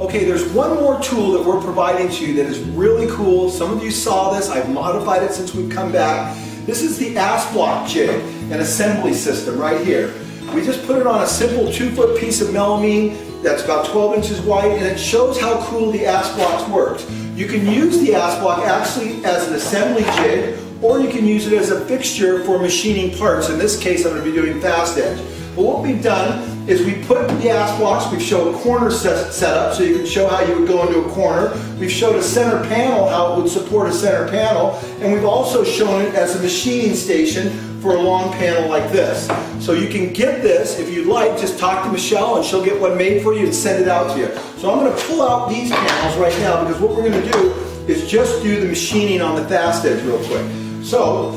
Okay, there's one more tool that we're providing to you that is really cool. Some of you saw this. I've modified it since we've come back. This is the ass block jig, an assembly system right here. We just put it on a simple 2-foot piece of melamine that's about 12 inches wide, and it shows how cool the ass blocks works. You can use the ass block actually as an assembly jig, or you can use it as a fixture for machining parts. In this case, I'm going to be doing fast edge. But what we've done is we put the ass blocks, we've shown a corner set up so you can show how you would go into a corner. We've showed a center panel, how it would support a center panel, and we've also shown it as a machining station for a long panel like this. So you can get this, if you'd like, just talk to Michelle and she'll get one made for you and send it out to you. So I'm going to pull out these panels right now because what we're going to do is just do the machining on the fast edge real quick. So,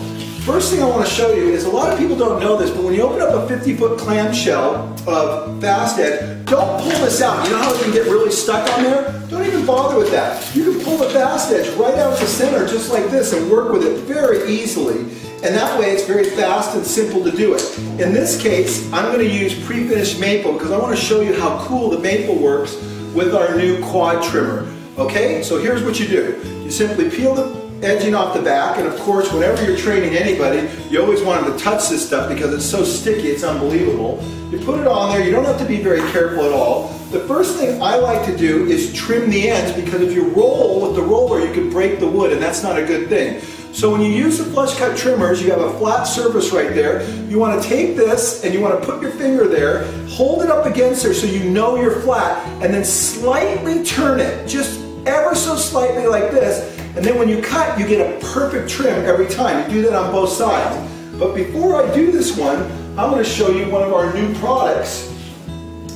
first thing I want to show you is a lot of people don't know this, but when you open up a 50-foot clamshell of fast edge, don't pull this out. You know how it can get really stuck on there? Don't even bother with that. You can pull the fast edge right out to center just like this and work with it very easily. And that way it's very fast and simple to do it. In this case, I'm going to use pre-finished maple because I want to show you how cool the maple works with our new quad trimmer. Okay, so here's what you do. You simply peel the edging off the back, and of course whenever you're training anybody, you always want them to touch this stuff because it's so sticky, it's unbelievable. You put it on there, you don't have to be very careful at all. The first thing I like to do is trim the ends because if you roll with the roller you can break the wood and that's not a good thing. So when you use the flush cut trimmers, you have a flat surface right there. You want to take this and you want to put your finger there, hold it up against there so you know you're flat, and then slightly turn it, just ever so slightly like this. And then when you cut, you get a perfect trim every time. You do that on both sides. But before I do this one, I'm going to show you one of our new products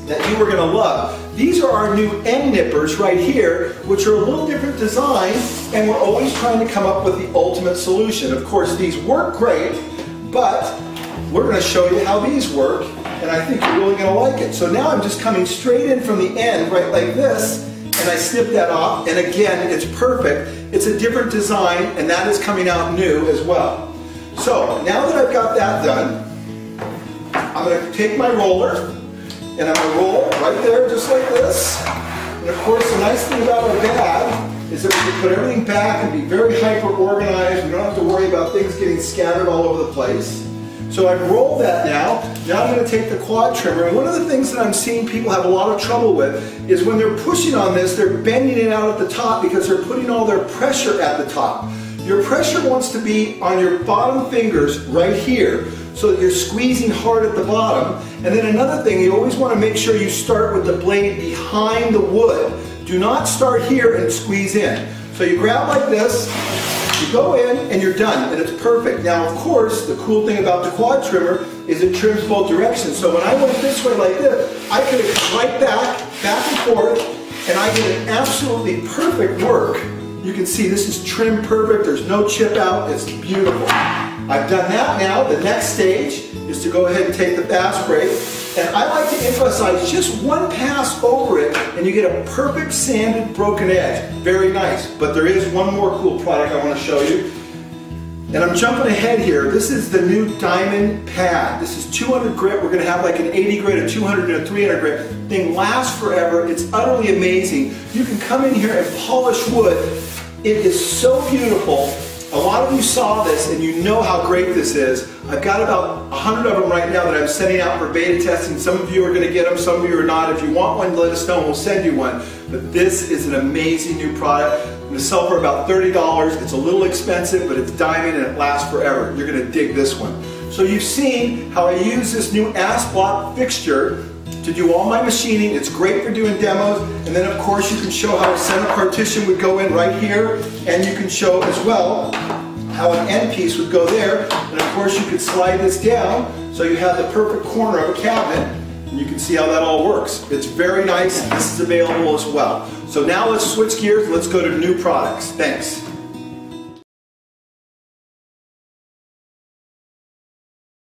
that you are going to love. These are our new end nippers right here, which are a little different design, and we're always trying to come up with the ultimate solution. Of course, these work great, but we're going to show you how these work, and I think you're really going to like it. So now I'm just coming straight in from the end, right like this, and I snip that off, and again, it's perfect. It's a different design, and that is coming out new as well. So now that I've got that done, I'm going to take my roller, and I'm going to roll right there just like this. And of course, the nice thing about our bag is that we can put everything back and be very hyper organized. We don't have to worry about things getting scattered all over the place. So I've rolled that now. Now I'm going to take the quad trimmer, and one of the things that I'm seeing people have a lot of trouble with is when they're pushing on this, they're bending it out at the top because they're putting all their pressure at the top. Your pressure wants to be on your bottom fingers right here so that you're squeezing hard at the bottom. And then another thing, you always want to make sure you start with the blade behind the wood. Do not start here and squeeze in. So you grab like this, you go in, and you're done, and it's perfect. Now, of course, the cool thing about the quad trimmer is it trims both directions. So when I went this way like this, I could have come right back and forth, and I get an absolutely perfect work. You can see this is trimmed perfect. There's no chip out. It's beautiful. I've done that now. The next stage is to go ahead and take the fast break. And I like to emphasize just one pass over it and you get a perfect sanded broken edge. Very nice. But there is one more cool product I want to show you. And I'm jumping ahead here. This is the new diamond pad. This is 200 grit. We're going to have like an 80 grit, a 200, and a 300 grit. Thing lasts forever. It's utterly amazing. You can come in here and polish wood. It is so beautiful. A lot of you saw this and you know how great this is. I've got about 100 of them right now that I'm sending out for beta testing. Some of you are going to get them, some of you are not. If you want one, let us know and we'll send you one. But this is an amazing new product. I'm going to sell for about $30. It's a little expensive, but it's diamond and it lasts forever. You're going to dig this one. So you've seen how I use this new ass block fixture to do all my machining. It's great for doing demos, and then of course you can show how a center partition would go in right here, and you can show as well how an end piece would go there, and of course you could slide this down so you have the perfect corner of a cabinet, and you can see how that all works. It's very nice. This is available as well. So now let's switch gears. Let's go to new products. Thanks.